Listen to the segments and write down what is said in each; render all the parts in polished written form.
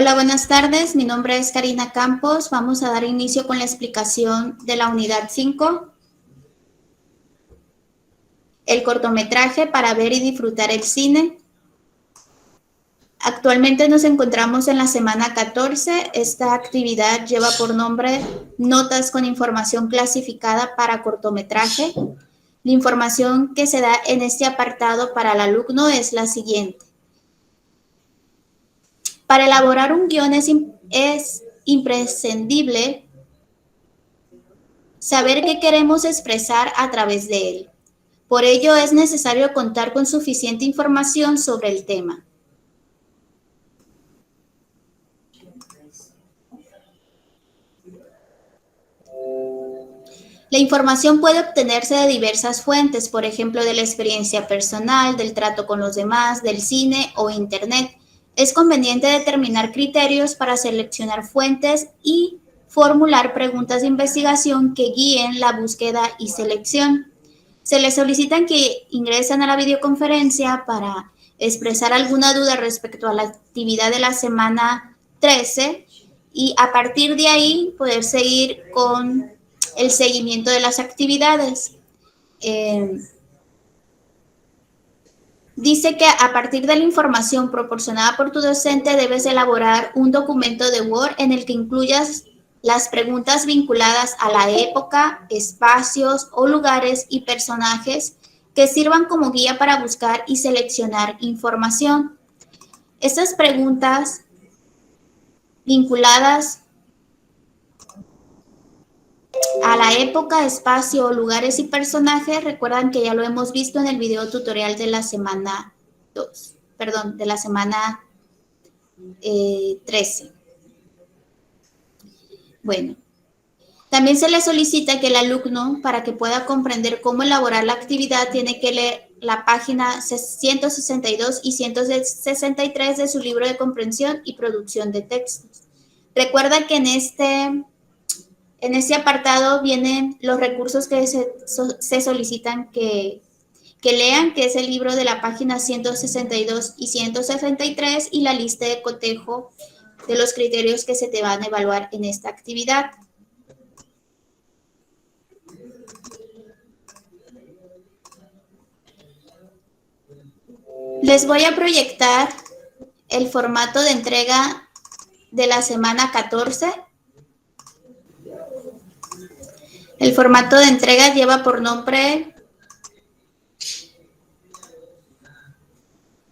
Hola, buenas tardes. Mi nombre es Karina Campos. Vamos a dar inicio con la explicación de la unidad 5, el cortometraje para ver y disfrutar el cine. Actualmente nos encontramos en la semana 14. Esta actividad lleva por nombre Notas con información clasificada para cortometraje. La información que se da en este apartado para el alumno es la siguiente. Para elaborar un guión es imprescindible saber qué queremos expresar a través de él. Por ello es necesario contar con suficiente información sobre el tema. La información puede obtenerse de diversas fuentes, por ejemplo, de la experiencia personal, del trato con los demás, del cine o internet. Es conveniente determinar criterios para seleccionar fuentes y formular preguntas de investigación que guíen la búsqueda y selección. Se les solicitan que ingresen a la videoconferencia para expresar alguna duda respecto a la actividad de la semana 13 y a partir de ahí poder seguir con el seguimiento de las actividades. Dice que a partir de la información proporcionada por tu docente debes elaborar un documento de Word en el que incluyas las preguntas vinculadas a la época, espacios o lugares y personajes que sirvan como guía para buscar y seleccionar información. Estas preguntas vinculadas a la época, espacio, lugares y personajes, recuerdan que ya lo hemos visto en el video tutorial de la semana 2, perdón, de la semana 13. Bueno, también se le solicita que el alumno, para que pueda comprender cómo elaborar la actividad, tiene que leer la página 162 y 163 de su libro de comprensión y producción de textos. Recuerda que en este apartado vienen los recursos que se solicitan que lean, que es el libro de la página 162 y 163 y la lista de cotejo de los criterios que se te van a evaluar en esta actividad. Les voy a proyectar el formato de entrega de la semana 14. El formato de entrega lleva por nombre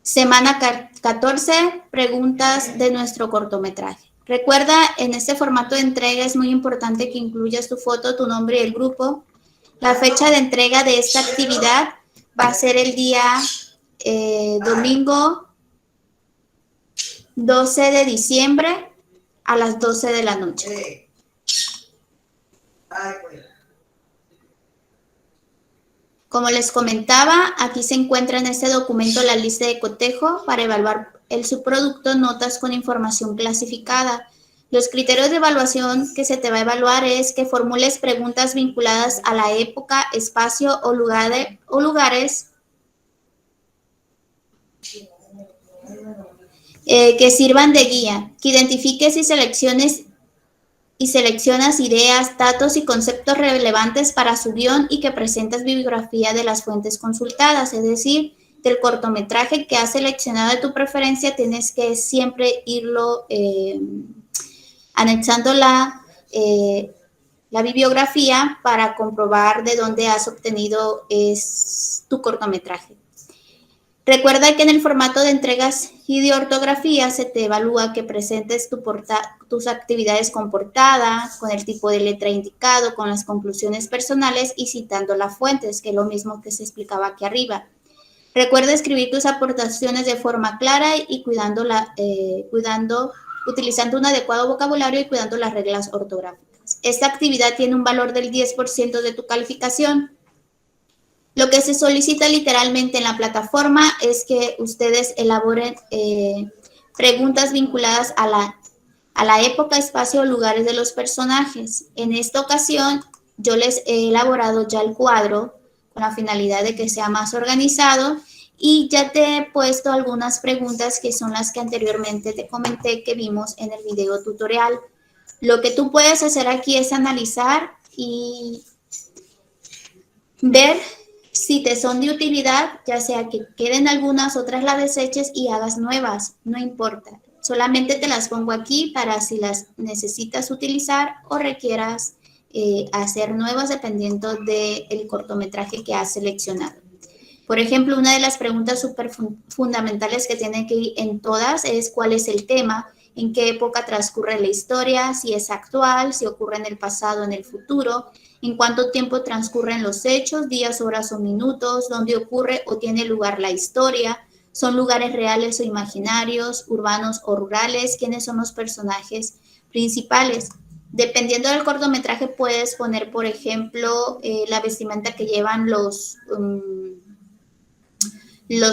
Semana 14, preguntas de nuestro cortometraje. Recuerda, en este formato de entrega es muy importante que incluyas tu foto, tu nombre y el grupo. La fecha de entrega de esta actividad va a ser el día domingo 12 de diciembre a las 12 de la noche. Como les comentaba, aquí se encuentra en este documento la lista de cotejo para evaluar el subproducto Notas con información clasificada. Los criterios de evaluación que se te va a evaluar es que formules preguntas vinculadas a la época, espacio o lugares que sirvan de guía, que identifiques y seleccionas ideas, datos y conceptos relevantes para su guión y que presentes bibliografía de las fuentes consultadas, es decir, del cortometraje que has seleccionado de tu preferencia, tienes que siempre irlo anexando la bibliografía para comprobar de dónde has obtenido tu cortometraje. Recuerda que en el formato de entregas y de ortografía se te evalúa que presentes tus actividades con portada, con el tipo de letra indicado, con las conclusiones personales y citando las fuentes, que es lo mismo que se explicaba aquí arriba. Recuerda escribir tus aportaciones de forma clara y utilizando un adecuado vocabulario y cuidando las reglas ortográficas. Esta actividad tiene un valor del 10% de tu calificación. Lo que se solicita literalmente en la plataforma es que ustedes elaboren preguntas vinculadas a la época, espacio o lugares de los personajes. En esta ocasión, yo les he elaborado ya el cuadro con la finalidad de que sea más organizado Y ya te he puesto algunas preguntas que son las que anteriormente te comenté que vimos en el video tutorial. Lo que tú puedes hacer aquí es analizar y ver si te son de utilidad, ya sea que queden algunas, otras las deseches y hagas nuevas, no importa. Solamente te las pongo aquí para si las necesitas utilizar o requieras hacer nuevas dependiendo del cortometraje que has seleccionado. Por ejemplo, una de las preguntas súper fundamentales que tiene que ir en todas es cuál es el tema, en qué época transcurre la historia, si es actual, si ocurre en el pasado, en el futuro, en cuánto tiempo transcurren los hechos, días, horas o minutos, dónde ocurre o tiene lugar la historia, son lugares reales o imaginarios, urbanos o rurales, quiénes son los personajes principales. Dependiendo del cortometraje puedes poner, por ejemplo, la vestimenta que llevan los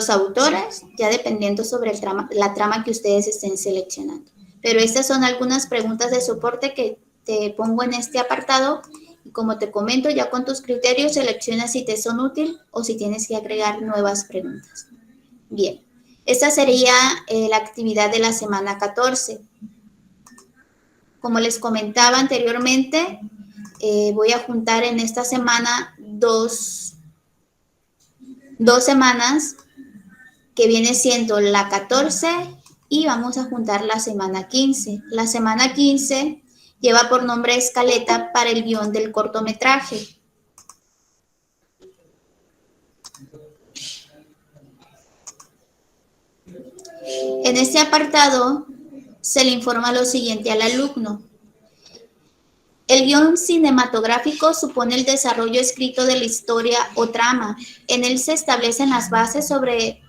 autores, ya dependiendo sobre la trama que ustedes estén seleccionando. Pero estas son algunas preguntas de soporte que te pongo en este apartado y como te comento, ya con tus criterios selecciona si te son útiles o si tienes que agregar nuevas preguntas. Bien, esta sería la actividad de la semana 14. Como les comentaba anteriormente, voy a juntar en esta semana dos semanas que viene siendo la 14 y vamos a juntar la semana 15. La semana 15 lleva por nombre escaleta para el guión del cortometraje. En este apartado se le informa lo siguiente al alumno. El guión cinematográfico supone el desarrollo escrito de la historia o trama. En él se establecen las bases sobre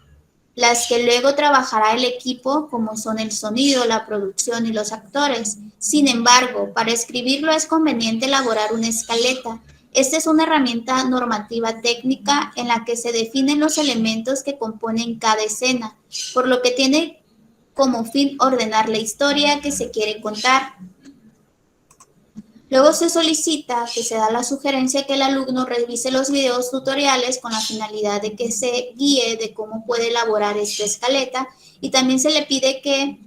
las que luego trabajará el equipo, como son el sonido, la producción y los actores. Sin embargo, para escribirlo es conveniente elaborar una escaleta. Esta es una herramienta normativa técnica en la que se definen los elementos que componen cada escena, por lo que tiene como fin ordenar la historia que se quiere contar. Luego se solicita que se da la sugerencia que el alumno revise los videos tutoriales con la finalidad de que se guíe de cómo puede elaborar esta escaleta y también se le pide que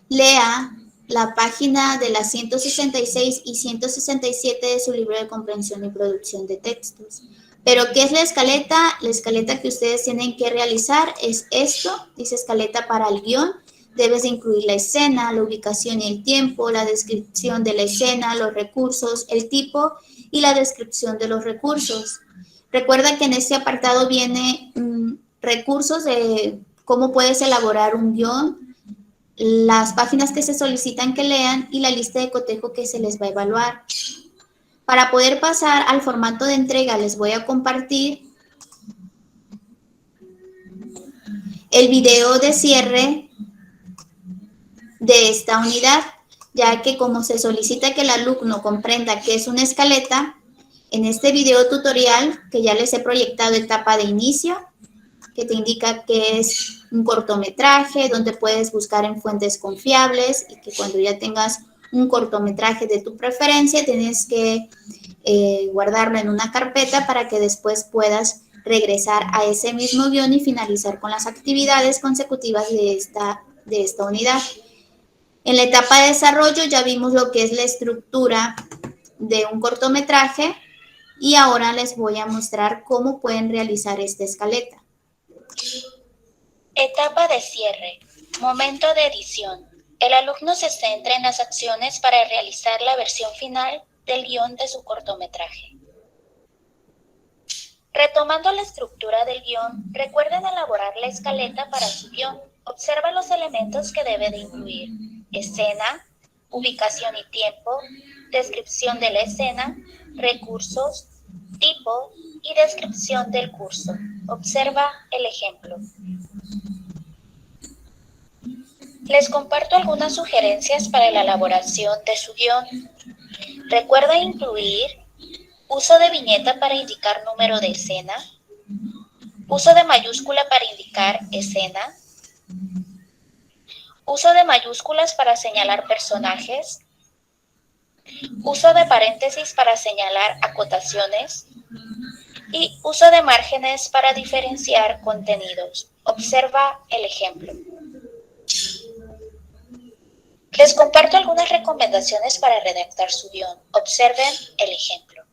lea la página de las 166 y 167 de su libro de comprensión y producción de textos. Pero, ¿qué es la escaleta? La escaleta que ustedes tienen que realizar es esto, dice escaleta para el guión. Debes de incluir la escena, la ubicación y el tiempo, la descripción de la escena, los recursos, el tipo y la descripción de los recursos. Recuerda que en este apartado viene recursos de cómo puedes elaborar un guión, las páginas que se solicitan que lean y la lista de cotejo que se les va a evaluar. Para poder pasar al formato de entrega les voy a compartir el video de cierre de esta unidad, ya que como se solicita que el alumno comprenda qué es una escaleta, en este video tutorial que ya les he proyectado etapa de inicio, que te indica que es un cortometraje, donde puedes buscar en fuentes confiables y que cuando ya tengas un cortometraje de tu preferencia tienes que guardarlo en una carpeta para que después puedas regresar a ese mismo guión y finalizar con las actividades consecutivas de esta unidad. En la etapa de desarrollo ya vimos lo que es la estructura de un cortometraje y ahora les voy a mostrar cómo pueden realizar esta escaleta. Etapa de cierre. Momento de edición. El alumno se centra en las acciones para realizar la versión final del guión de su cortometraje. Retomando la estructura del guión, recuerden elaborar la escaleta para su guión. Observa los elementos que debe de incluir: escena, ubicación y tiempo, descripción de la escena, recursos, tipo y descripción del curso. Observa el ejemplo. Les comparto algunas sugerencias para la elaboración de su guión. Recuerda incluir uso de viñeta para indicar número de escena, uso de mayúscula para indicar escena, uso de mayúsculas para señalar personajes, uso de paréntesis para señalar acotaciones, Y uso de márgenes para diferenciar contenidos. Observa el ejemplo. Les comparto algunas recomendaciones para redactar su guión. Observen el ejemplo.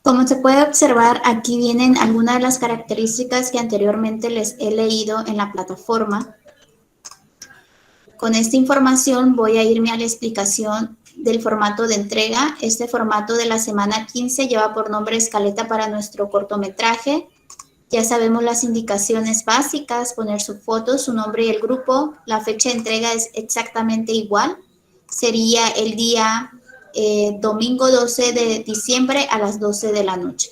Como se puede observar, aquí vienen algunas de las características que anteriormente les he leído en la plataforma. Con esta información voy a irme a la explicación del formato de entrega. Este formato de la semana 15 lleva por nombre escaleta para nuestro cortometraje. Ya sabemos las indicaciones básicas, poner su foto, su nombre y el grupo. La fecha de entrega es exactamente igual. Sería el día domingo 12 de diciembre a las 12 de la noche.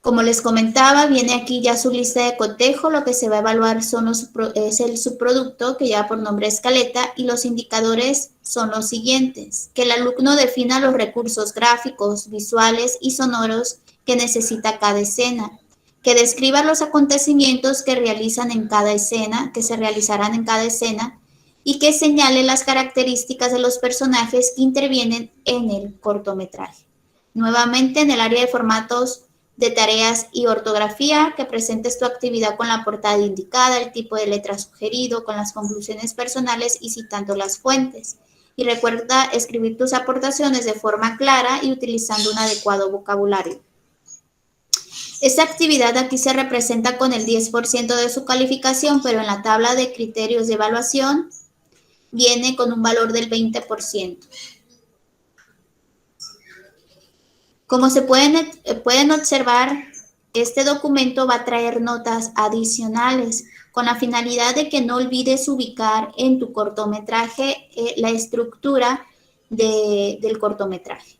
Como les comentaba, viene aquí ya su lista de cotejo. Lo que se va a evaluar es el subproducto que lleva por nombre escaleta y los indicadores son los siguientes. Que el alumno defina los recursos gráficos, visuales y sonoros que necesita cada escena. Que describa los acontecimientos que realizan en cada escena, que se realizarán en cada escena y que señale las características de los personajes que intervienen en el cortometraje. Nuevamente, en el área de formatos de tareas y ortografía, que presentes tu actividad con la portada indicada, el tipo de letra sugerido, con las conclusiones personales y citando las fuentes. Y recuerda escribir tus aportaciones de forma clara y utilizando un adecuado vocabulario. Esta actividad aquí se representa con el 10% de su calificación, pero en la tabla de criterios de evaluación viene con un valor del 20%. Como se pueden observar, este documento va a traer notas adicionales con la finalidad de que no olvides ubicar en tu cortometraje la estructura del cortometraje.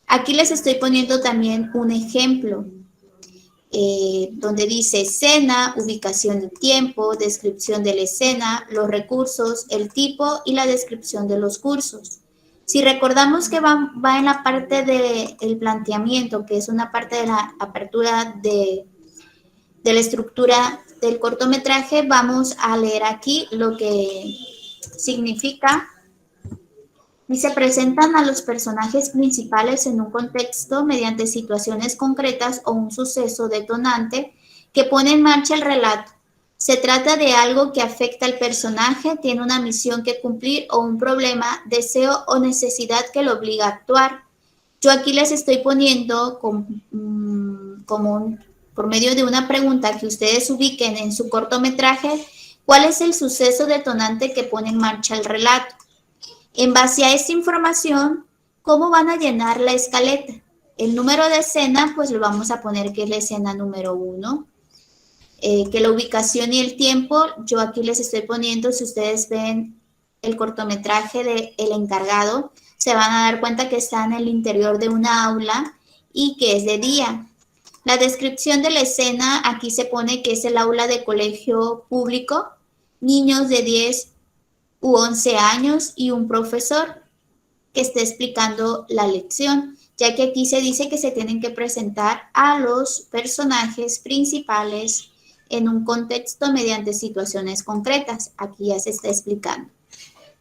Aquí les estoy poniendo también un ejemplo donde dice escena, ubicación de tiempo, descripción de la escena, los recursos, el tipo y la descripción de los cursos. Si recordamos que va en la parte del planteamiento, que es una parte de la apertura de la estructura del cortometraje, vamos a leer aquí lo que significa. Y se presentan a los personajes principales en un contexto mediante situaciones concretas o un suceso detonante que pone en marcha el relato. Se trata de algo que afecta al personaje, tiene una misión que cumplir o un problema, deseo o necesidad que lo obliga a actuar. Yo aquí les estoy poniendo por medio de una pregunta que ustedes ubiquen en su cortometraje, ¿cuál es el suceso detonante que pone en marcha el relato? En base a esta información, ¿cómo van a llenar la escaleta? El número de escena, pues le vamos a poner que es la escena número 1. Que la ubicación y el tiempo, yo aquí les estoy poniendo, si ustedes ven el cortometraje de El Encargado, se van a dar cuenta que está en el interior de una aula y que es de día. La descripción de la escena, aquí se pone que es el aula de colegio público, niños de 10 u 11 años y un profesor que esté explicando la lección, ya que aquí se dice que se tienen que presentar a los personajes principales en un contexto mediante situaciones concretas. Aquí ya se está explicando.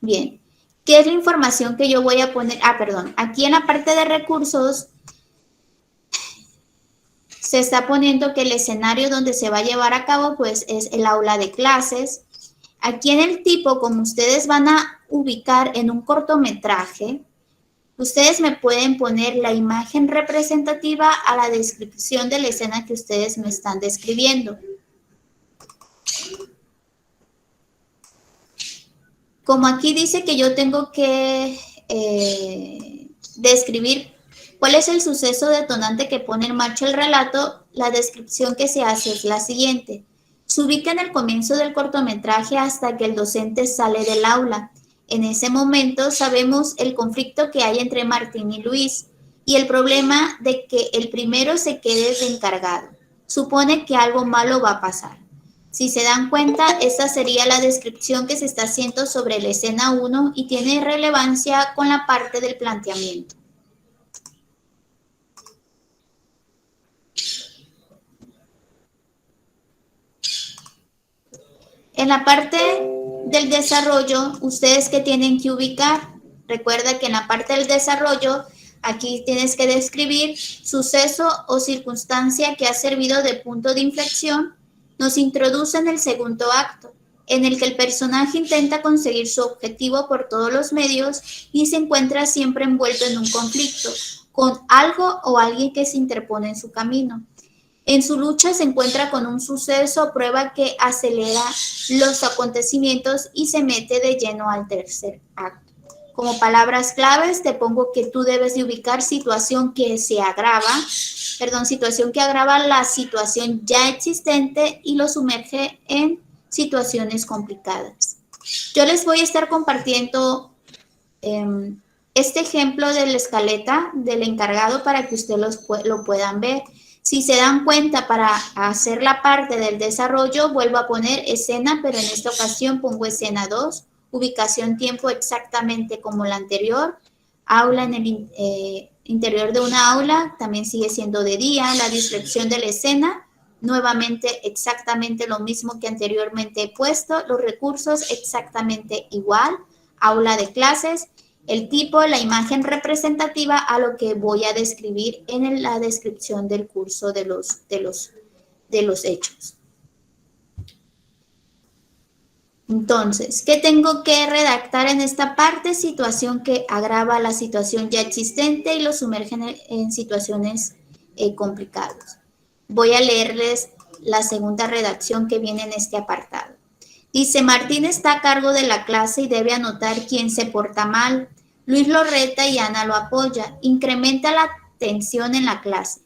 Bien, ¿qué es la información que yo voy a poner? Perdón, aquí en la parte de recursos se está poniendo que el escenario donde se va a llevar a cabo pues es el aula de clases. Aquí en el tipo, como ustedes van a ubicar en un cortometraje, ustedes me pueden poner la imagen representativa a la descripción de la escena que ustedes me están describiendo. Como aquí dice que yo tengo que describir cuál es el suceso detonante que pone en marcha el relato, la descripción que se hace es la siguiente. Se ubica en el comienzo del cortometraje hasta que el docente sale del aula. En ese momento sabemos el conflicto que hay entre Martín y Luis y el problema de que el primero se quede de encargado. Supone que algo malo va a pasar. Si se dan cuenta, esta sería la descripción que se está haciendo sobre la escena 1 y tiene relevancia con la parte del planteamiento. En la parte del desarrollo, ustedes que tienen que ubicar, recuerda que en la parte del desarrollo, aquí tienes que describir suceso o circunstancia que ha servido de punto de inflexión. Nos introduce en el segundo acto, en el que el personaje intenta conseguir su objetivo por todos los medios y se encuentra siempre envuelto en un conflicto con algo o alguien que se interpone en su camino. En su lucha se encuentra con un suceso o prueba que acelera los acontecimientos y se mete de lleno al tercer acto. Como palabras claves te pongo que tú debes de ubicar situación que agrava la situación ya existente y lo sumerge en situaciones complicadas. Yo les voy a estar compartiendo este ejemplo de la escaleta del encargado para que ustedes lo puedan ver. Si se dan cuenta, para hacer la parte del desarrollo, vuelvo a poner escena, pero en esta ocasión pongo escena 2, ubicación tiempo exactamente como la anterior, aula en el interior de una aula, también sigue siendo de día, la descripción de la escena, nuevamente exactamente lo mismo que anteriormente he puesto, los recursos exactamente igual, aula de clases, el tipo, la imagen representativa a lo que voy a describir en la descripción del curso de los hechos. Entonces, ¿qué tengo que redactar en esta parte? Situación que agrava la situación ya existente y lo sumerge en situaciones complicadas. Voy a leerles la segunda redacción que viene en este apartado. Dice, Martín está a cargo de la clase y debe anotar quién se porta mal. Luis lo reta y Ana lo apoya. Incrementa la tensión en la clase.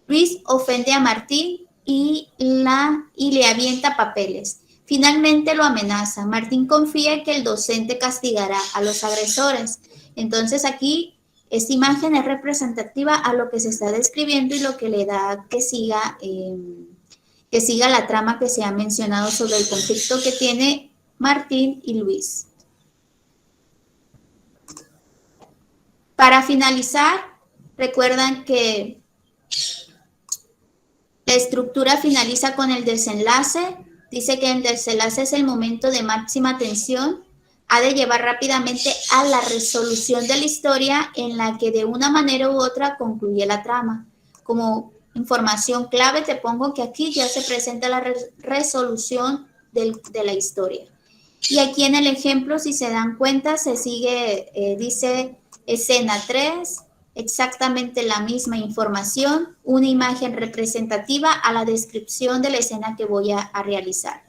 Luis ofende a Martín y le avienta papeles. Finalmente lo amenaza. Martín confía que el docente castigará a los agresores. Entonces aquí esta imagen es representativa a lo que se está describiendo y lo que le da que siga la trama que se ha mencionado sobre el conflicto que tiene Martín y Luis. Para finalizar, recuerdan que la estructura finaliza con el desenlace. Dice que el desenlace es el momento de máxima tensión. Ha de llevar rápidamente a la resolución de la historia en la que de una manera u otra concluye la trama. Como información clave te pongo que aquí ya se presenta la resolución de la historia. Y aquí en el ejemplo, si se dan cuenta, se sigue, dice escena 3, exactamente la misma información, una imagen representativa a la descripción de la escena que voy a realizar.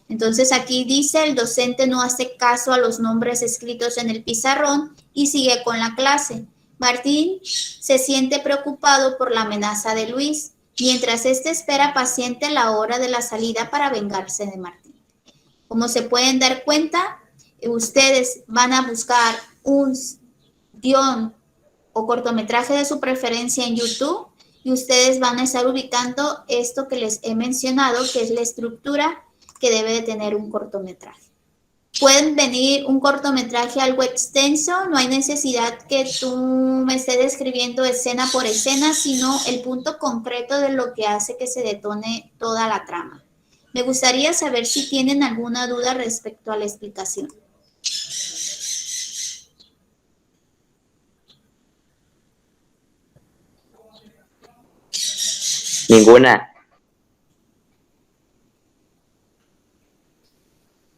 Entonces aquí dice, el docente no hace caso a los nombres escritos en el pizarrón y sigue con la clase. Martín se siente preocupado por la amenaza de Luis, mientras éste espera paciente la hora de la salida para vengarse de Martín. Como se pueden dar cuenta, ustedes van a buscar un guión o cortometraje de su preferencia en YouTube y ustedes van a estar ubicando esto que les he mencionado, que es la estructura que debe de tener un cortometraje. Pueden venir un cortometraje algo extenso, no hay necesidad que tú me estés describiendo escena por escena, sino el punto concreto de lo que hace que se detone toda la trama. Me gustaría saber si tienen alguna duda respecto a la explicación. Ninguna.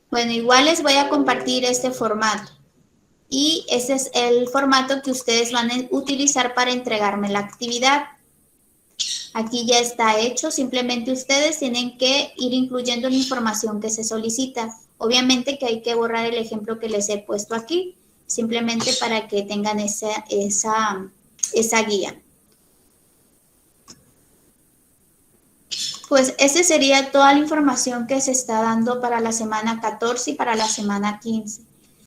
Bueno, igual les voy a compartir este formato. Y ese es el formato que ustedes van a utilizar para entregarme la actividad. Aquí ya está hecho, simplemente ustedes tienen que ir incluyendo la información que se solicita. Obviamente que hay que borrar el ejemplo que les he puesto aquí, simplemente para que tengan esa guía. Pues esa sería toda la información que se está dando para la semana 14 y para la semana 15.